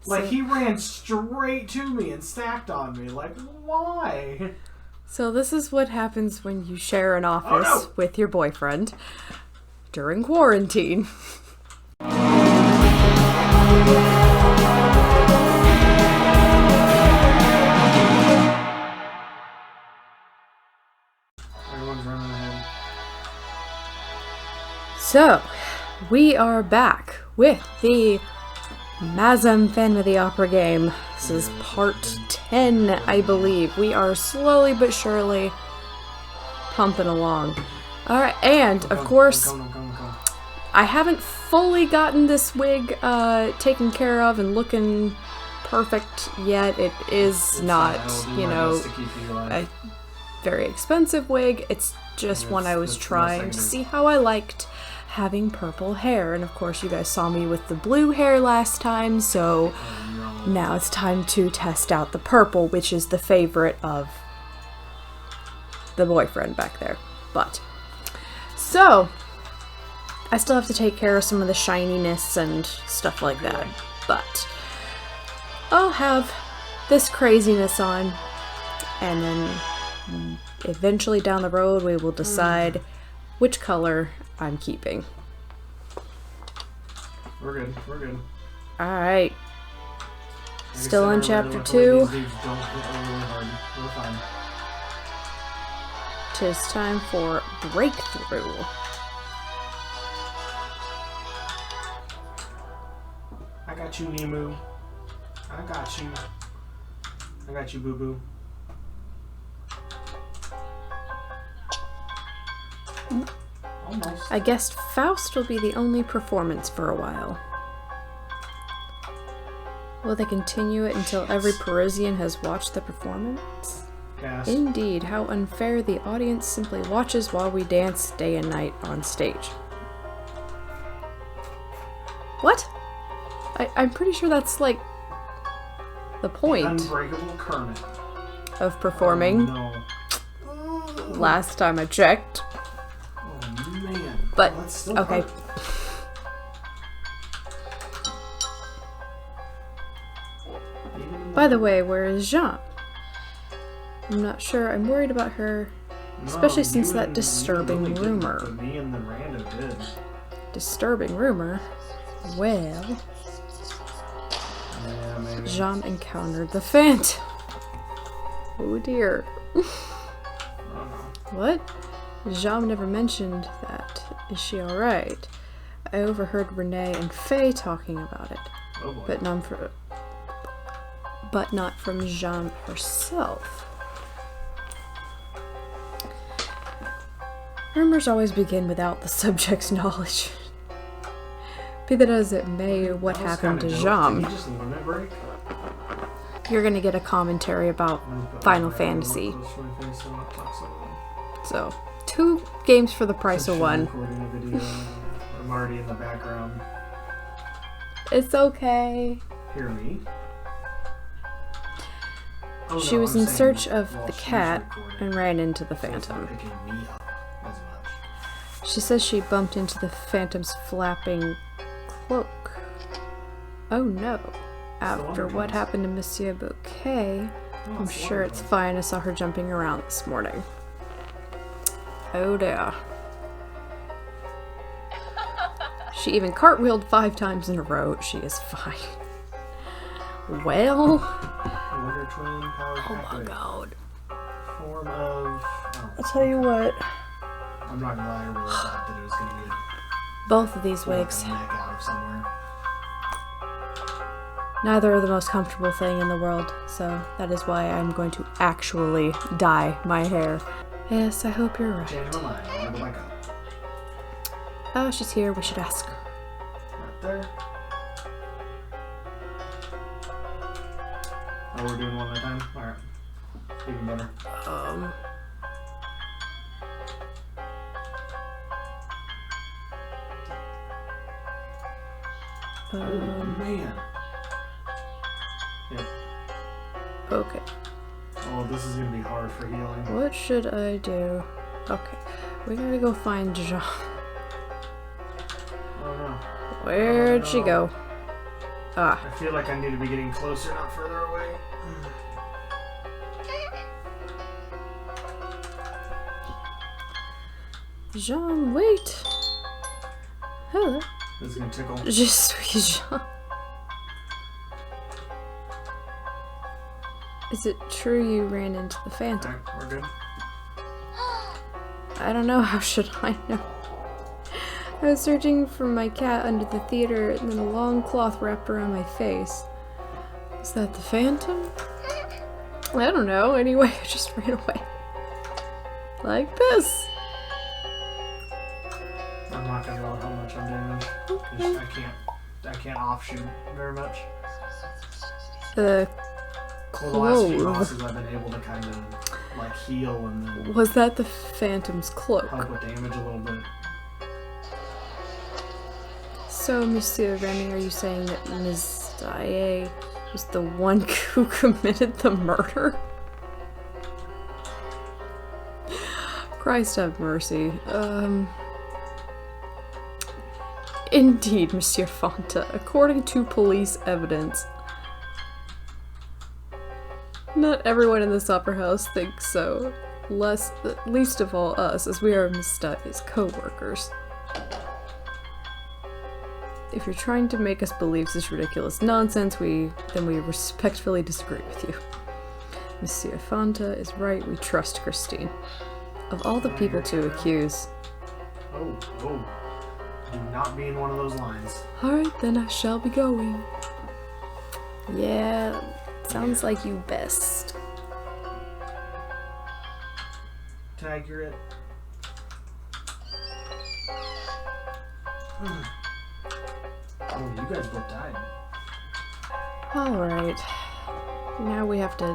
Like, he ran straight to me and stacked on me. Like, why? So this is what happens when you share an office with your boyfriend during quarantine. Everyone's running ahead. So, we are back with the MazM Fan of the Opera game. This is part 10, I believe. We are slowly but surely pumping along. Alright, and of course, I haven't fully gotten this wig taken care of and looking perfect yet. It is not, you know, a very expensive wig. It's just one I was trying to see how I liked having purple hair. And of course, you guys saw me with the blue hair last time, so now it's time to test out the purple, which is the favorite of the boyfriend back there. But, so, I still have to take care of some of the shininess and stuff like that, but I'll have this craziness on, and then eventually down the road we will decide which color I'm keeping. We're good. We're good. Alright. Still in chapter 2. We're fine. Tis time for breakthrough. I got you, Nemu. I got you. I got you, Boo Boo. Almost. I guess Faust will be the only performance for a while. Will they continue it until every Parisian has watched the performance? Gas. Indeed, how unfair. The audience simply watches while we dance day and night on stage. What? I'm pretty sure that's like the point Unbreakable Kermit of performing. Oh, no. Last time I checked. Oh man. But, Well, that's still okay. hard. By the way, where is Jean? I'm not sure. I'm worried about her, especially since that disturbing rumor. But me and the rando did. Disturbing rumor? Well, Yeah, maybe. Jean encountered the Phantom. Oh dear. Oh, What? Jean never mentioned that. Is she alright? I overheard Renee and Faye talking about it, no. Oh boy. but not from Jean herself. Rumors always begin without the subject's knowledge. Be that as it may, what That was happened to kinda dope. Jean. Did he just limit break? You're gonna get a commentary about Final Fantasy. So, 2 games for the price of 1. Recording a video. I'm already in the background. It's okay. Hear me? Oh, She no, was I'm in saying search of while the she's cat recording. and ran into the So it's not Phantom. picking me up as much. She says she bumped into the Phantom's flapping cloak. Oh no. After what happened to Monsieur Bouquet, Oh, I'm it's sure it's wonderful. fine. I saw her jumping around this morning. Oh dear. She even cartwheeled 5 times in a row. She is fine. Well, Wonder Twin Power oh my Pack god. Form of... Oh, I'll tell you what. I'm not gonna lie, I really thought that it was gonna be Both of these a wigs, neck out of somewhere. neither are the most comfortable thing in the world, so that is why I'm going to actually dye my hair. Yes, I hope you're Change right. my mind, I'm gonna go back up. Oh, she's here. We should ask her. Right there. Oh, we're doing one at a time? Alright. Even better. Oh, man. Yep. Okay. Oh, this is gonna be hard for healing. What should I do? Okay. We gotta go find Jean. Oh no. Where'd she go? Ah. I feel like I need to be getting closer, not further away. Jean, wait. Hello. This is gonna tickle. Je suis Jean. Is it true you ran into the Phantom? Alright, we're good. I don't know, how should I know? I was searching for my cat under the theater and then a long cloth wrapped around my face. Is that the Phantom? I don't know, anyway, I just ran away. Like this. I'm not gonna know how much I'm damaged. Okay. I can't offshoot very much. The Well, the last few clove. bosses I've been able to kind of like heal and then Was that the Phantom's cloak? help with damage a little bit. So, Monsieur Remy, are you saying that Ms. Daae was the one who committed the murder? Christ have mercy. Indeed, Monsieur Fanta. According to police evidence, not everyone in this opera house thinks so. Least of all us, as we are Ms. Daae's co-workers. If you're trying to make us believe this ridiculous nonsense, then we respectfully disagree with you. Monsieur Fanta is right, we trust Christine. Of all the people to accuse... Oh, do not be in one of those lines. Alright, then I shall be going. Yeah, sounds like you best. Tiger it. Oh, you guys both died. Alright. Now we have to...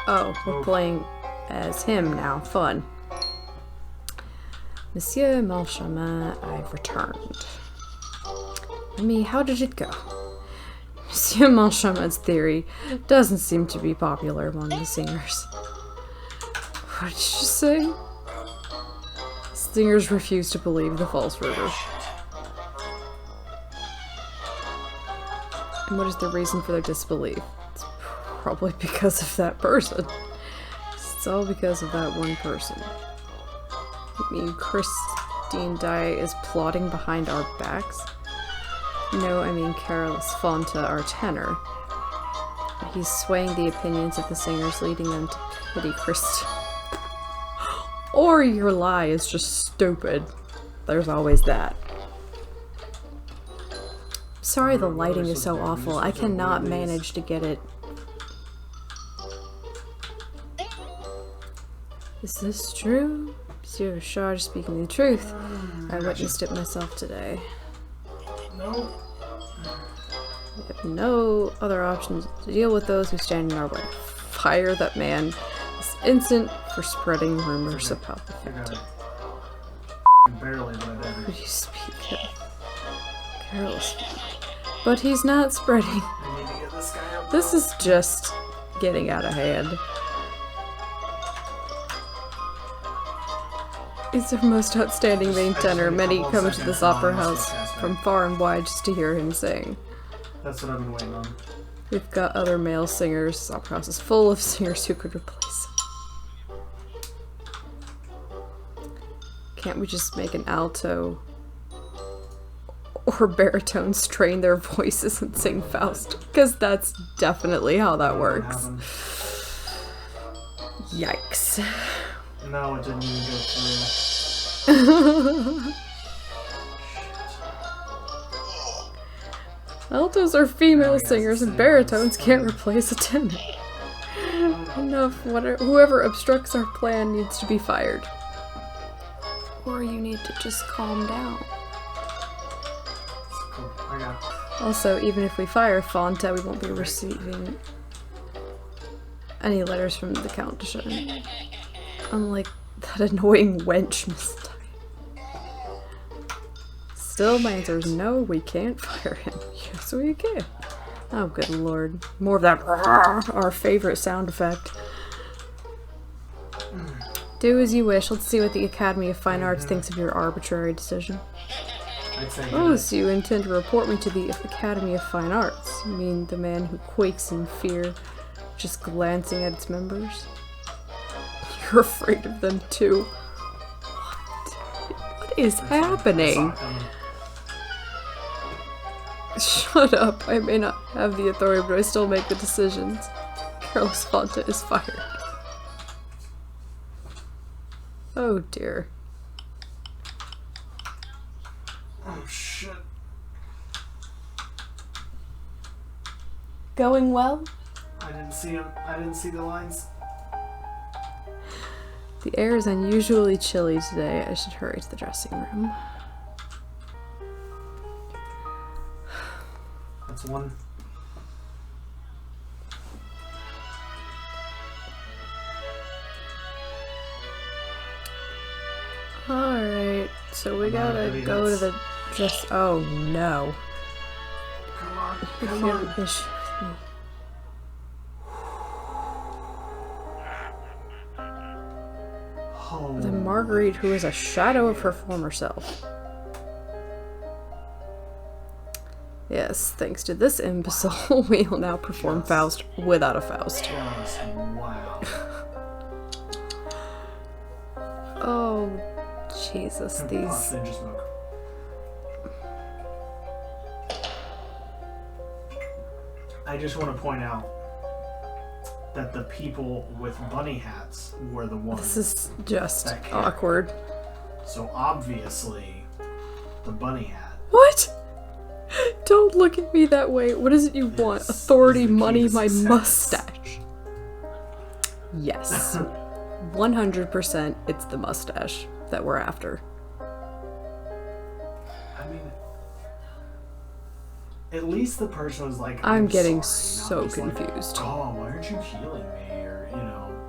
Oh, we're playing as him now. Fun. Monsieur Malchamin, I've returned. How did it go? Monsieur Malchamin's theory doesn't seem to be popular among the singers. What did you say? Singers refuse to believe the false rumor. And what is the reason for their disbelief? It's probably because of that person. It's all because of that one person. You mean Christine Daae is plotting behind our backs? No, I mean Carolus Fonta, our tenor. He's swaying the opinions of the singers, leading them to pity Christine. Or your lie is just stupid. There's always that. Sorry the lighting is so awful. I cannot manage to get it. Is this true? Monsieur Richard speaking the truth. I witnessed it myself today. No. We have no other options to deal with those who stand in our way. Fire that man this instant for spreading rumors about the I got Phantom. it. Barely, but I did. Who do you speak of? Careless. But he's not spreading. I need to get this guy up. This is just getting out of hand. He's our most outstanding main tenor. Many come to this opera house from far and wide just to hear him sing. That's what I've been waiting on. We've got other male singers. This opera house is full of singers who could replace him. Can't we just make an alto or baritone strain their voices and sing Faust? Because that's definitely how that works. Yikes. No, it didn't even go through. Altos are female singers and baritones can't replace a tenor. Enough. Whoever obstructs our plan needs to be fired. Or you need to just calm down. Cool. I got it. Also, even if we fire Fonta, we won't be receiving any letters from the Count de Chêne. Unlike that annoying wench, Miss Daae. Still, my answer is no, we can't fire him. Yes, we can. Oh, good lord. More of that our favorite sound effect. Do as you wish. Let's see what the Academy of Fine Arts thinks of your arbitrary decision. I'd say Oh, so you intend to report me to the Academy of Fine Arts? You mean the man who quakes in fear, just glancing at its members? You're afraid of them too. What is happening? Shut up. I may not have the authority, but I still make the decisions. Carlos Fonta is fired. Oh dear. Oh shit. Going well? I didn't see him. I didn't see the lines. The air is unusually chilly today. I should hurry to the dressing room. That's one. Alright, so we gotta go to the dress. Oh no. Come on. If Come you have on. an issue with me. Oh. The Marguerite who is a shadow of her former self. Yes, thanks to this imbecile, we will now perform Faust without a Faust. Just wow. Oh, Jesus, these... Ninja smoke. I just want to point out that the people with bunny hats were the ones. This is just that cared. awkward. So obviously, the bunny hat. What? Don't look at me that way. What is it you want? Authority, is the key money, to my success. mustache. Yes. 100% it's the mustache that we're after. I mean, at least the person was like, I'm getting sorry, not so just confused. Like, oh, why aren't you healing me? Or, you know.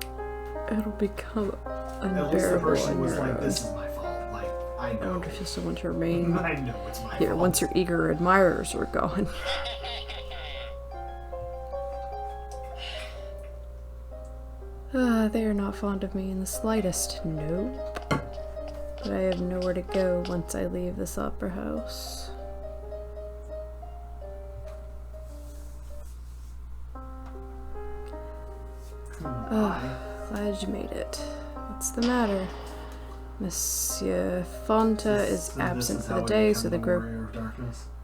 It'll become At least the unbearable person on was your like, own. this is my fault. Like, I I know. wonder if you still want to remain I know it's my here fault. once your eager admirers are gone. They are not fond of me in the slightest. Nope. But I have nowhere to go once I leave this opera house. Glad you made it. What's the matter? Monsieur Fonta is absent for the day, so the group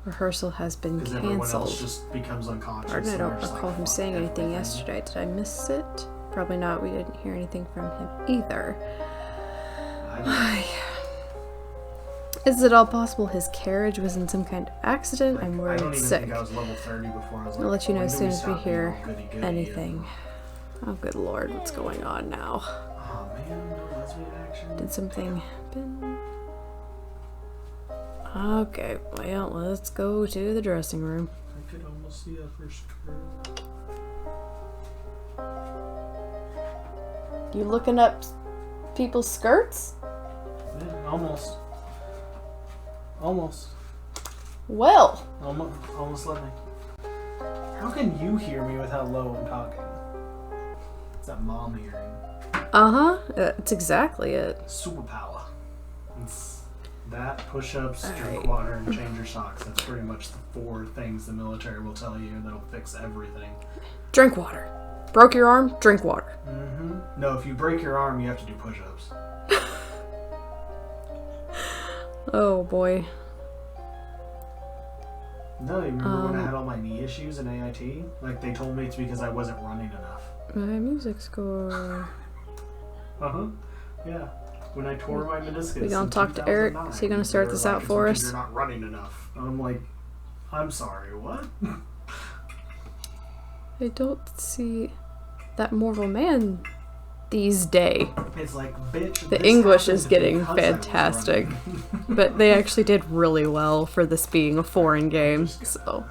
rehearsal has been Because everyone else cancelled. just becomes unconscious. Pardon, I and don't they're just recall like, him fuck saying anything everything. yesterday. Did I miss it? Probably not. We didn't hear anything from him either. Is it all possible his carriage was in some kind of accident? I'm I worried don't even sick. think I was level 30 before. I was I'll like, let you know when as do soon as we stop being hear all goody-goody anything. Oh, good lord, what's going on now? Oh man, no lesbian action. Did something happen? Okay, well, let's go to the dressing room. I could almost see a first skirt. You looking up people's skirts? Yeah, almost. Almost. Well, Almost let me. How can you hear me with how low I'm talking? It's that mom hearing. That's exactly it. Superpower. It's that, push-ups, drink Alright. water, and change your socks. That's pretty much the 4 things the military will tell you that'll fix everything. Drink water. Broke your arm? Drink water. Mm-hmm. No, if you break your arm, you have to do push-ups. Oh boy. No, you remember when I had all my knee issues in AIT? Like, they told me it's because I wasn't running enough. My music score. Uh-huh. Yeah. When I tore my meniscus We gonna in talk to Eric? 2009, Is he gonna they start were this like, out "It's for because us?" You're not running enough. And I'm like, I'm sorry, what? I don't see that mortal man these days. It's like, bitch, The this English is happened getting because I was fantastic. running. But they actually did really well for this being a foreign game, so.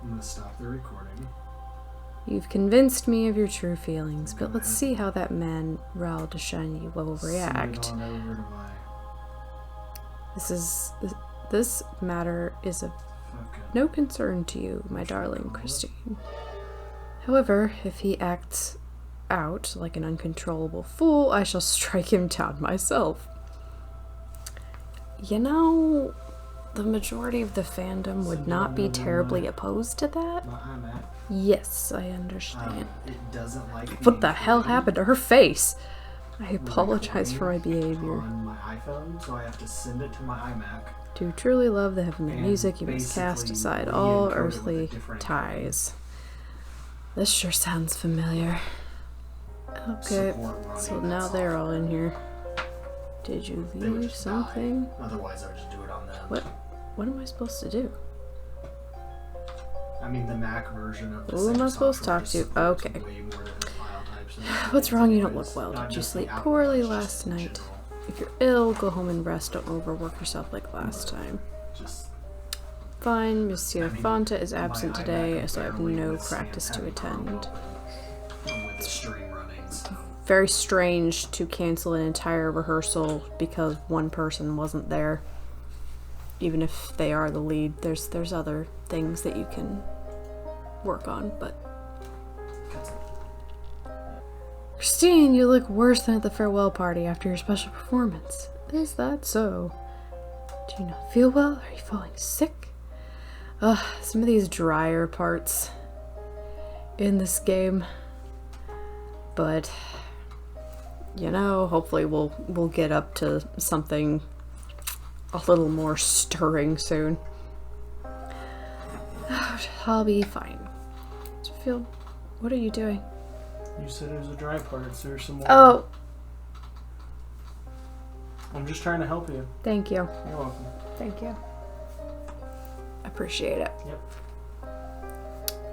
I'm gonna stop the recording. You've convinced me of your true feelings, but let's see how that man, Raoul de Chagny, will react. Send it on over to my This matter is of fucking... no concern to you, my darling Christine. However, if he acts out like an uncontrollable fool, I shall strike him down myself. you know, the majority of the fandom would not be terribly opposed to that. Yes, I understand. It doesn't like What the hell happened to her face? I apologize for my behavior. On my iPhone, so I have to send it to my iMac. To truly love the heavenly music, you must cast basically aside all re-encode it with a earthly different ties. This sure sounds familiar. Okay, so now they're all in here. Did you They would leave just something? die. Otherwise, I would just do it on them. What am I supposed to do? I mean, the Mac version of the Who am I same supposed to software talk to? supports Okay. way more different file types and What's wrong? You don't anyways. look well. Not Did you just the sleep Apple poorly Watch, last just in night? general. If you're ill, go home and rest. Don't overwork yourself like last time. Just Fine, Monsieur Fonta is my absent iMac today, so I have barely no withstands practice to having Chrome attend. open with the stream running, so. Very strange to cancel an entire rehearsal because one person wasn't there. Even if they are the lead, there's other things that you can work on, but... Christine, you look worse than at the farewell party after your special performance. Is that so? Do you not feel well? Are you falling sick? Ugh, some of these drier parts in this game. But, you know, hopefully we'll get up to something a little more stirring soon. I'll be fine. What are you doing? You said it was a dry part, so there's some more. Oh, I'm just trying to help you. thank you. You're welcome. Thank you. Appreciate it. Yep.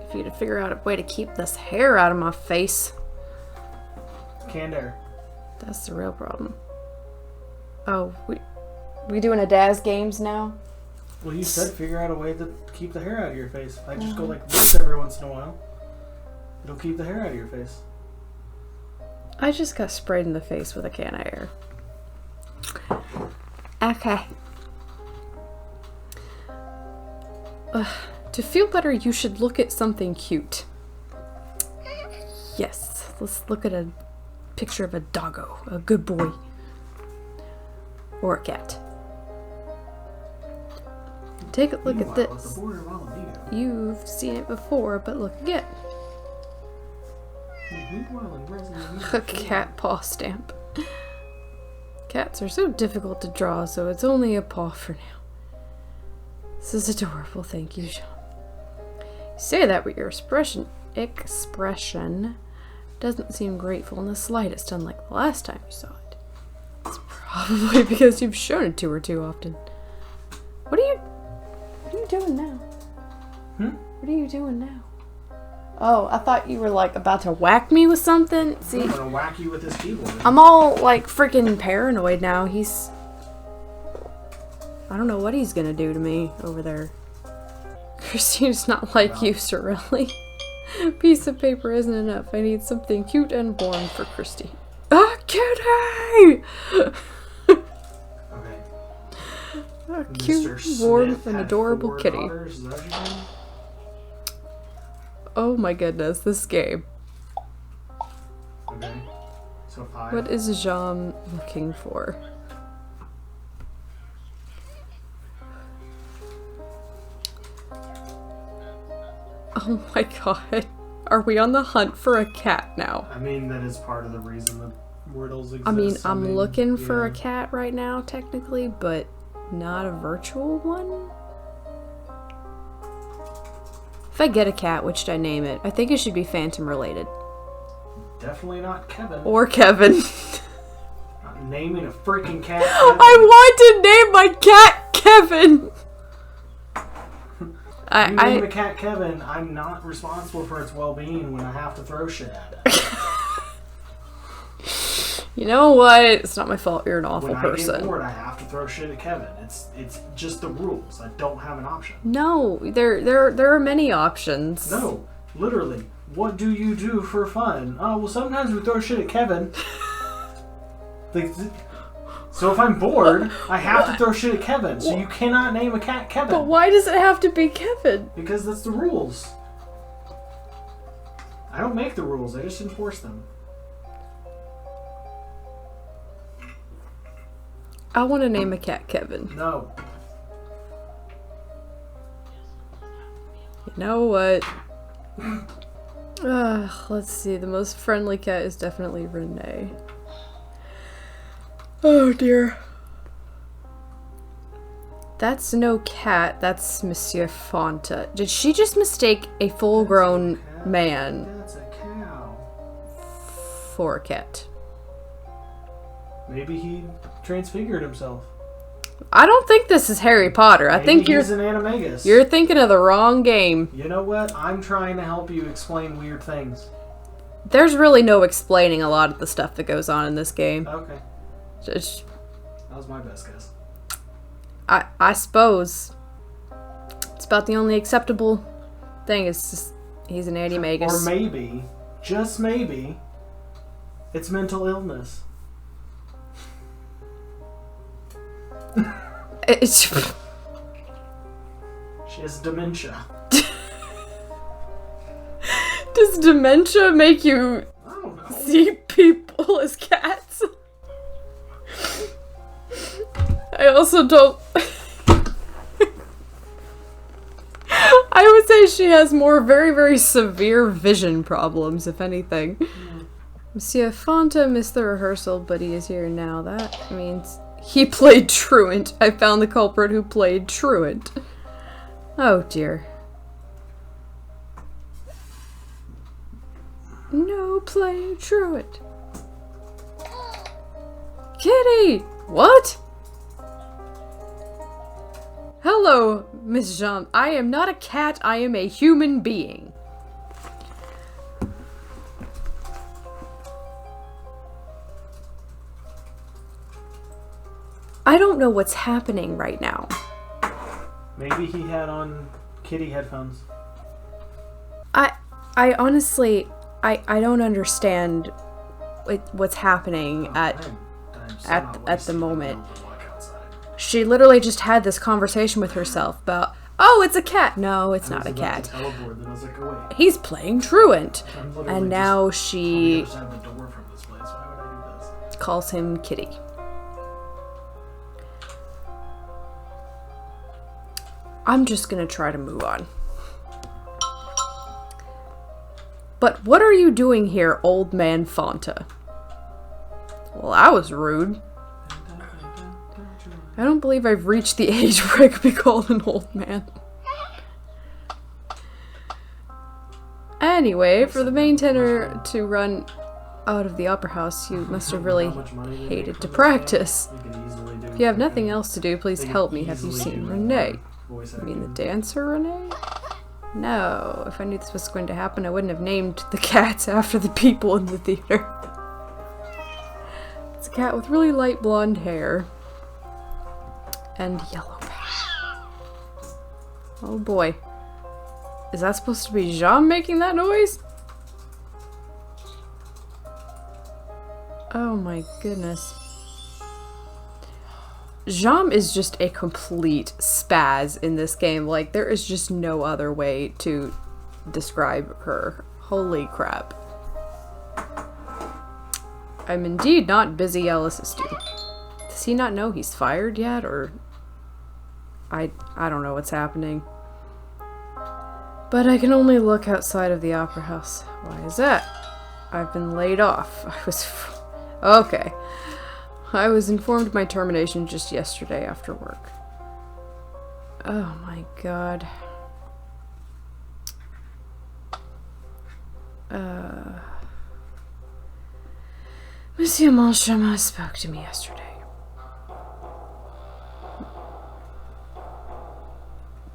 If you could figure out a way to keep this hair out of my face. Canned air. That's the real problem. Oh, we doing a Daz Games now? Well, you said figure out a way to keep the hair out of your face. If I just go like this every once in a while, it'll keep the hair out of your face. I just got sprayed in the face with a can of air. Okay. To feel better, you should look at something cute. Yes, let's look at a picture of a doggo, a good boy. Or a cat. Take a look at Meanwhile, at the this. border of Alameda. You've seen it before, but look again. Meanwhile, in Resident Evil A cat paw stamp. Cats are so difficult to draw, so it's only a paw for now. This is adorable, thank you, Jean. You say that, but your expression doesn't seem grateful in the slightest, unlike the last time you saw it. It's probably because you've shown it to her too often. What are you doing now? What are you doing now? Oh, I thought you were like about to whack me with something. See, I'm gonna whack you with this keyboard. I'm all like freaking paranoid now. I don't know what he's gonna do to me over there. Christine's not like you, Sorelli. Piece of paper isn't enough. I need something cute and warm for Christine. Ah, kitty! Okay. A cute, warm, and adorable kitty. Daughters, is that what you're saying? Oh my goodness, this game. Okay. So 5. What is Jean looking for? Oh my god. Are we on the hunt for a cat now? I mean, that is part of the reason that Wordles exist. I mean, I'm looking for a yeah. cat right now, technically, but not a virtual one? If I get a cat, what should I name it? I think it should be Phantom related. Definitely not Kevin. Or Kevin. Not naming a freaking cat. I want to name my cat Kevin! You name a cat Kevin, I'm not responsible for its well-being when I have to throw shit at it. You know what? It's not my fault. You're an awful When I person. get bored, I have to throw shit at Kevin. It's just the rules. I don't have an option. No, there are many options. No, literally. What do you do for fun? Oh, well, sometimes we throw shit at Kevin. So if I'm bored, I have to throw shit at Kevin. So you cannot name a cat Kevin. But why does it have to be Kevin? Because that's the rules. I don't make the rules. I just enforce them. I want to name a cat Kevin. No. You know what? Let's see. The most friendly cat is definitely Renee. Oh dear. That's no cat. That's Monsieur Fanta. Did she just mistake a full-grown man That's a cow. for a cat? Maybe he transfigured himself. I don't think this is Harry Potter. I think he's an animagus. you're thinking of the wrong game. You know what? I'm trying to help you explain weird things. There's really no explaining a lot of the stuff that goes on in this game. Okay. Just, That was my best guess. I suppose it's about the only acceptable thing. It's just he's an animagus. Or maybe, just maybe, it's mental illness. It's She has dementia. Does dementia make you I don't know. see people as cats? I also don't. I would say she has more very, very severe vision problems, if anything. Monsieur Fanta missed the rehearsal, but he is here now. That means he played truant. I found the culprit who played truant. Oh dear. No playing truant. Kitty! What? Hello, Miss Jean. I am not a cat, I am a human being. I don't know what's happening right now. Maybe he had on kitty headphones. I honestly, I don't understand what's happening at the moment. She literally just had this conversation with herself about, oh, it's a cat. No, it's not a cat. He's playing truant. And now she calls him Kitty. I'm just gonna try to move on. But what are you doing here, old man Fanta? Well, that was rude. I don't believe I've reached the age where I could be called an old man. Anyway, for the main tenor to run out of the opera house, you must have really hated to practice. If you have nothing else to do, please help me. Have you seen Renee? You mean the dancer, Renee? No. If I knew this was going to happen, I wouldn't have named the cats after the people in the theater. It's a cat with really light blonde hair. And yellow hair. Oh boy. Is that supposed to be Jean making that noise? Oh my goodness. Jean is just a complete spaz in this game. Like, there is just no other way to describe her. Holy crap. I'm indeed not Busy Ellis's dude. Does he not know he's fired yet, or... I don't know what's happening. But I can only look outside of the opera house. Why is that? I've been laid off. Okay. I was informed of my termination just yesterday after work. Oh my god. Monsieur Montchamp spoke to me yesterday.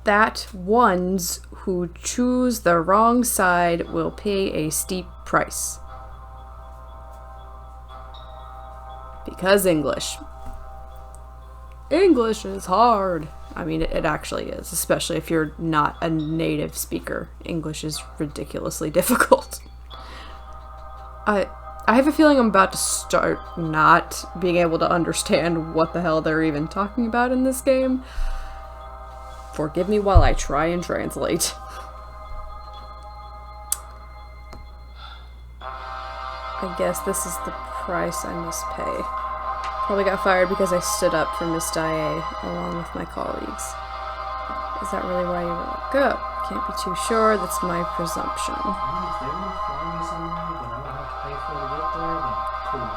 That ones who choose the wrong side will pay a steep price. Because English. English is hard. I mean, it actually is, especially if you're not a native speaker. English is ridiculously difficult. I have a feeling I'm about to start not being able to understand what the hell they're even talking about in this game. Forgive me while I try and translate. I guess this is the price I must pay. Probably got fired because I stood up for Miss Daae along with my colleagues. Is that really why you were let go? Can't be too sure, that's my presumption. If they want to fly me somewhere, but I don't have to pay for it to get there, then cool.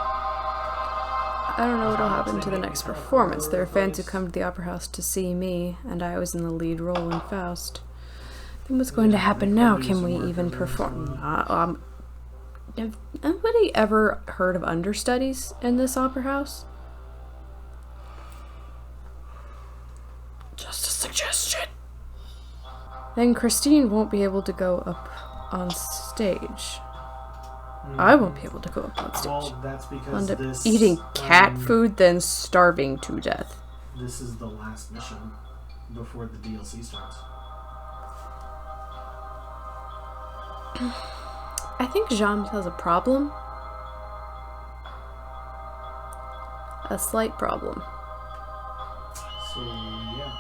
I don't know what'll happen to the next performance. There are fans who come to the opera house to see me, and I was in the lead role in Faust. Then what's going to happen now? Can we even perform? Have anybody ever heard of understudies in this opera house? Just a suggestion. Then Christine won't be able to go up on stage. I won't be able to go up on stage. Well, that's because I'll end up this, eating cat food, then starving to death. This is the last mission before the DLC starts. I think James has a problem. A slight problem. So, yeah.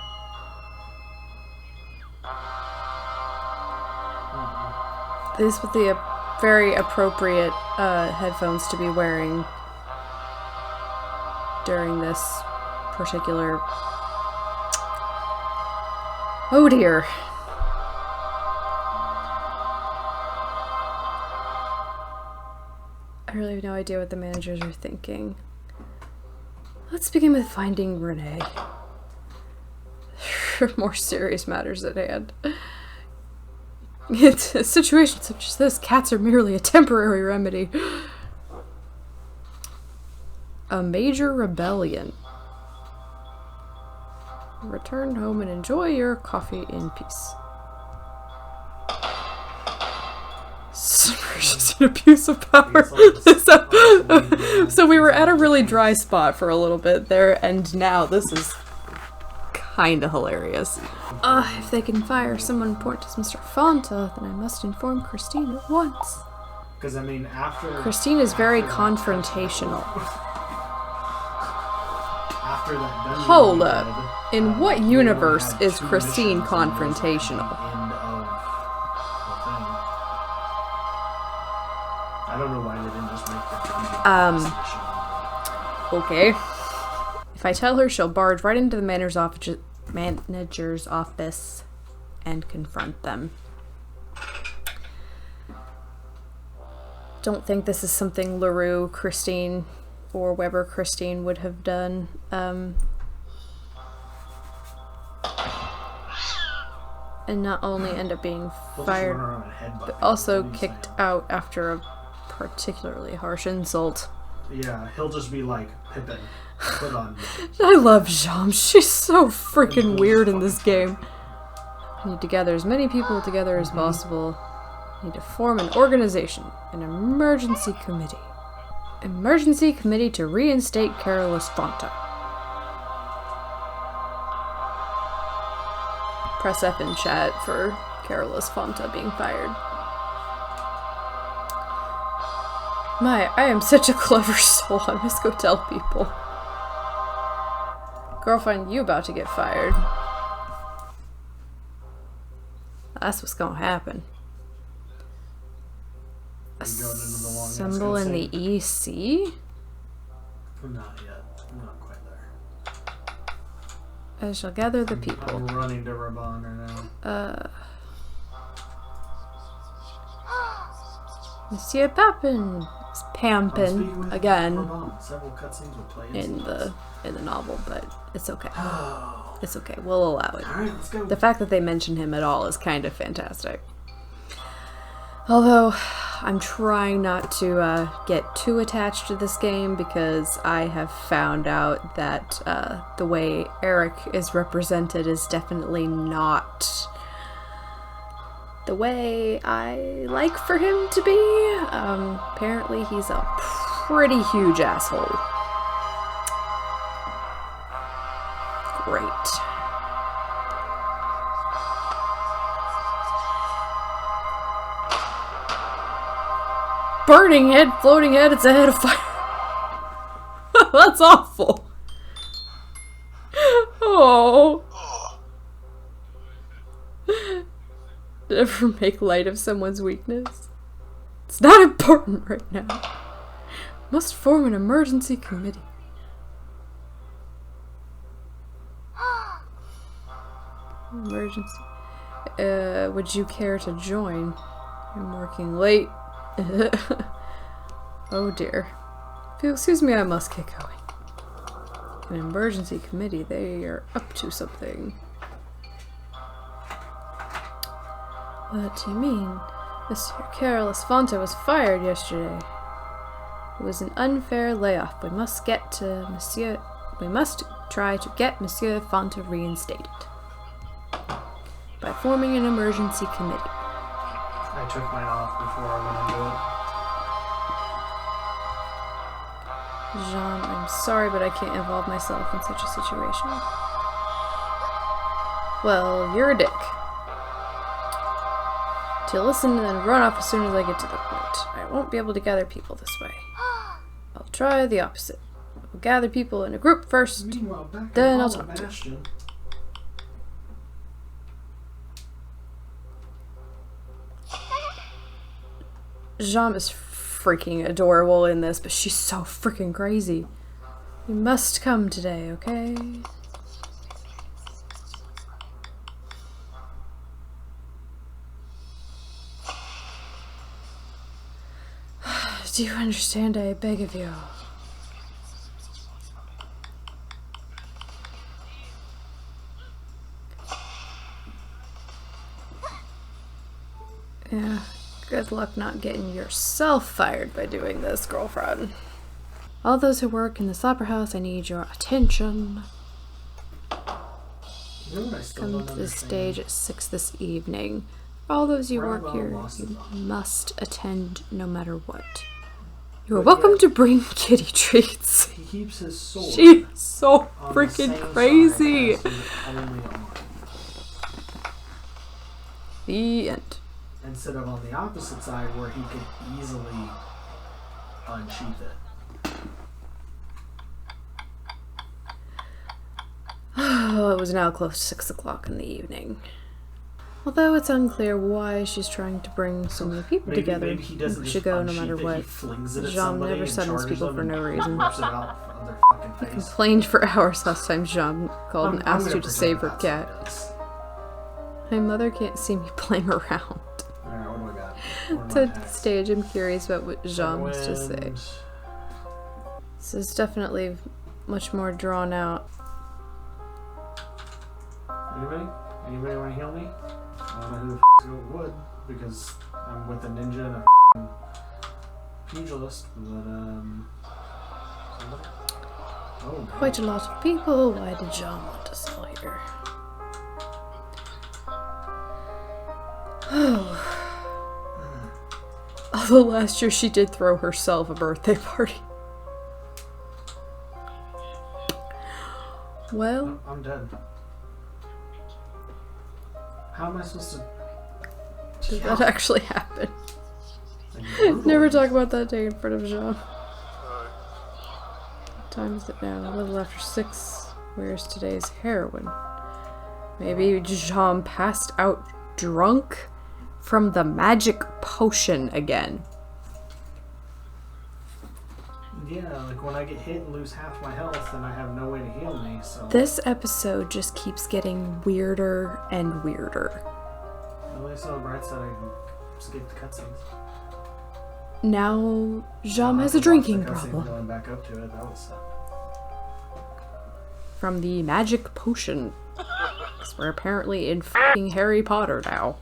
This with the very appropriate headphones to be wearing during this particular... Oh dear. I really have no idea what the managers are thinking. Let's begin with finding Renee. There are more serious matters at hand. In situations such as this, cats are merely a temporary remedy. A major rebellion. Return home and enjoy your coffee in peace. Submersions and abuse of power. So we were at a really dry spot for a little bit there, and now this is kinda hilarious. If they can fire someone important as Mr. Fonta, then I must inform Christine at once. Because, I mean, after... Christine is very confrontational. After that dungeon Hold we up. did, In what we universe only had is 2 Christine missions, and those were at the confrontational? end of the thing. I don't know why they didn't just make the dungeon mission. Okay. If I tell her, she'll barge right into the manager's office and confront them. Don't think this is something LaRue, Christine, or Weber Christine would have done. And not only end up being fired, but also kicked out after a particularly harsh insult. Yeah, he'll just be like, Pippin, put on. I love James. She's so freaking weird in this game. I need to gather as many people together as possible. I need to form an organization, an emergency committee. Emergency committee to reinstate Carolus Fonta. Press F in chat for Carolus Fonta being fired. My, I am such a clever soul. I must go tell people. Girlfriend, you about to get fired. That's what's gonna happen. Assemble in the EC? Not yet. Not quite there. I shall gather the people. I'm running to Raban right now. Monsieur Papin is Pampin again Several cutscenes will play in the novel, but it's okay. It's okay. We'll allow it. Alright, let's go. The fact that they mention him at all is kind of fantastic. Although, I'm trying not to get too attached to this game because I have found out that the way Eric is represented is definitely not the way I like for him to be. Apparently he's a pretty huge asshole. Great. Burning head, floating head, it's a head of fire. That's awful. Oh. Never make light of someone's weakness. It's not important right now. Must form an emergency committee. emergency. Would you care to join? I'm working late. Oh dear. Excuse me, I must get going. An emergency committee, they are up to something. What do you mean? Mr. Carolus Fonta was fired yesterday. It was an unfair layoff. We must try to get Monsieur Fonta reinstated by forming an emergency committee. I took mine off before I went into it. Jean, I'm sorry, but I can't involve myself in such a situation. Well, you're a dick. To listen and then run off as soon as I get to the point. I won't be able to gather people this way. I'll try the opposite. I'll gather people in a group first, then I'll talk to them. Jean is freaking adorable in this, but she's so freaking crazy. You must come today, okay? Do you understand? I beg of you. Yeah, good luck not getting yourself fired by doing this, girlfriend. All those who work in this opera house, I need your attention. Come to the stage at 6 this evening. For all those who work here, you must attend no matter what. You are welcome to bring kitty treats. He keeps his sword. She's so freaking crazy. The end. Instead of on the opposite side where he could easily unsheath it. Oh, it was now close to 6 o'clock in the evening. Although it's unclear why she's trying to bring so many people together, maybe he doesn't we should go no matter what. Jean never summons people for no reason. He complained for hours last time Jean called and asked you to save her cat. My mother can't see me playing around. Alright, what do I got? To the stage, I'm curious about what Jean has to say. This is definitely much more drawn out. Anybody? Anybody want to heal me? I don't know who the would, because I'm with a ninja and a pugilist, but somebody? Oh, Quite a lot of people. Why did Jean want us all here? Although last year she did throw herself a birthday party. Well, I'm dead. How am I supposed to... Did that actually happen? Never talk about that day in front of Jean. What time is it now? A little after 6. Where's today's heroine? Maybe Jean passed out drunk from the magic potion again. Yeah, like when I get hit and lose half my health, then I have no way to heal me, so... This episode just keeps getting weirder and weirder. At least on the bright side, I can skip the cutscenes. Now, Jean has a drinking problem. Going back up to it, that was from the magic potion. Because we're apparently in f***ing Harry Potter now.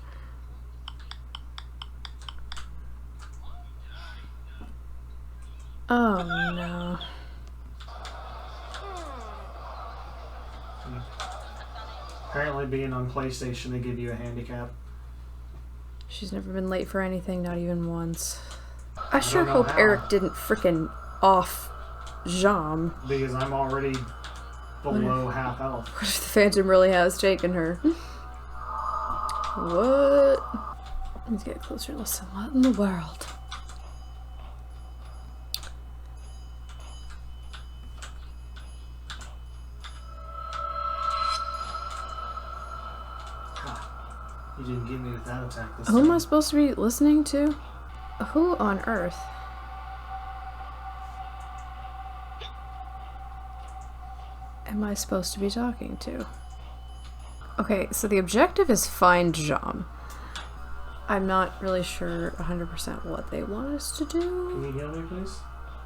Oh no. Apparently being on PlayStation, they give you a handicap. She's never been late for anything, not even once. I sure hope Eric didn't frickin' off Jean. Because I'm already below half health. What if the Phantom really has taken her? What? Let's get closer and listen. What in the world? You didn't get me with that attack this time. time. Who am I supposed to be listening to? Who on earth? Am I supposed to be talking to? Okay, so the objective is find Jam. I'm not really sure 100% what they want us to do. Can you heal me, please?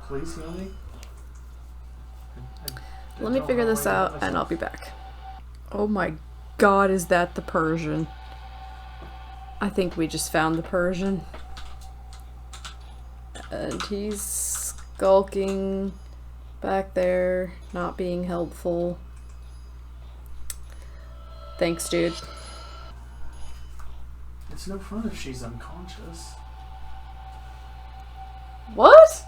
Please heal me. Let me figure this out and I'll be back. Oh my god, is that the Persian? I think we just found the Persian. And he's skulking back there, not being helpful. Thanks, dude. It's no fun if she's unconscious. What?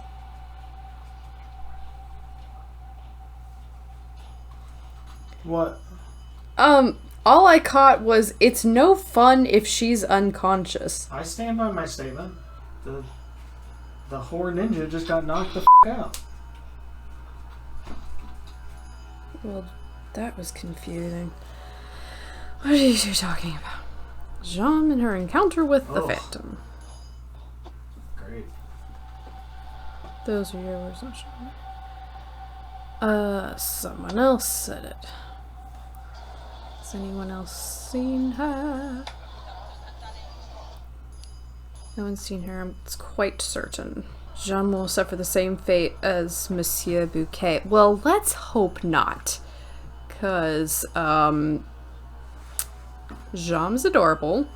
What? All I caught was, it's no fun if she's unconscious. I stand by my statement. The whore ninja just got knocked the out. Well, that was confusing. What are you two talking about? Jam and her encounter with the Phantom. Great. Those are your words, not sure. Someone else said it. Has anyone else seen her? No one's seen her, it's quite certain. Jean will suffer the same fate as Monsieur Bouquet. Well, let's hope not. Because, Jean's adorable.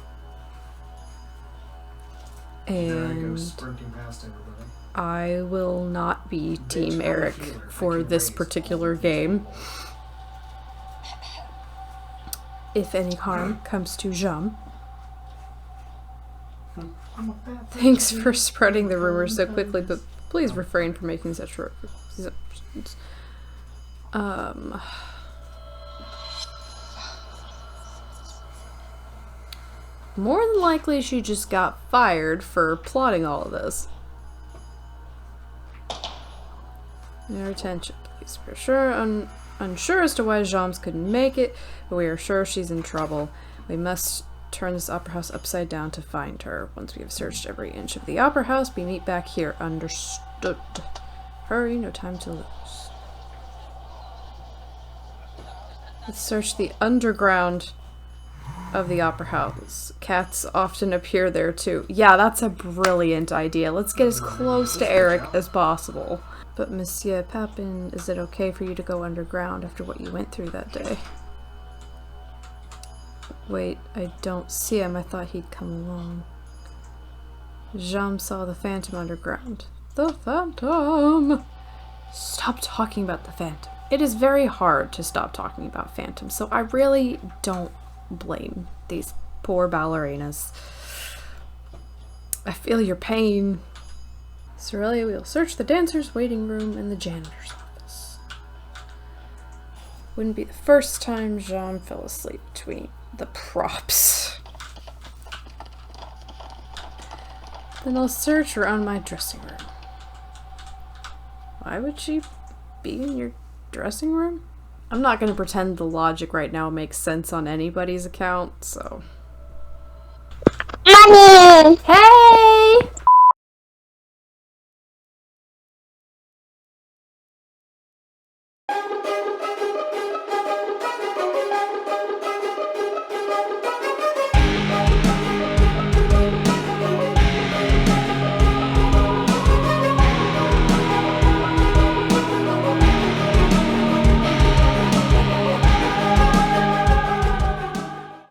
There I go And sprinting past everybody. I will not be Team Eric for this particular game. If any harm comes to Jean. Thanks for spreading the rumors so quickly, but please refrain from making such representations. More than likely she just got fired for plotting all of this. Your attention, please. We're sure unsure as to why Jams couldn't make it, but we are sure she's in trouble. We must turn this opera house upside down to find her. Once we have searched every inch of the opera house, we meet back here. Understood. Hurry, no time to lose. Let's search the underground of the opera house. Cats often appear there too. Yeah, that's a brilliant idea. Let's get as close to Eric as possible. But Monsieur Papin, is it okay for you to go underground after what you went through that day? Wait, I don't see him. I thought he'd come along. Jean saw the Phantom underground. The Phantom! Stop talking about the Phantom. It is very hard to stop talking about Phantoms, so I really don't blame these poor ballerinas. I feel your pain. Sorelli, we'll search the dancer's waiting room and the janitor's office. Wouldn't be the first time Jean fell asleep between the props. Then I'll search around my dressing room. Why would she be in your dressing room? I'm not gonna pretend the logic right now makes sense on anybody's account, so. Money! Hey!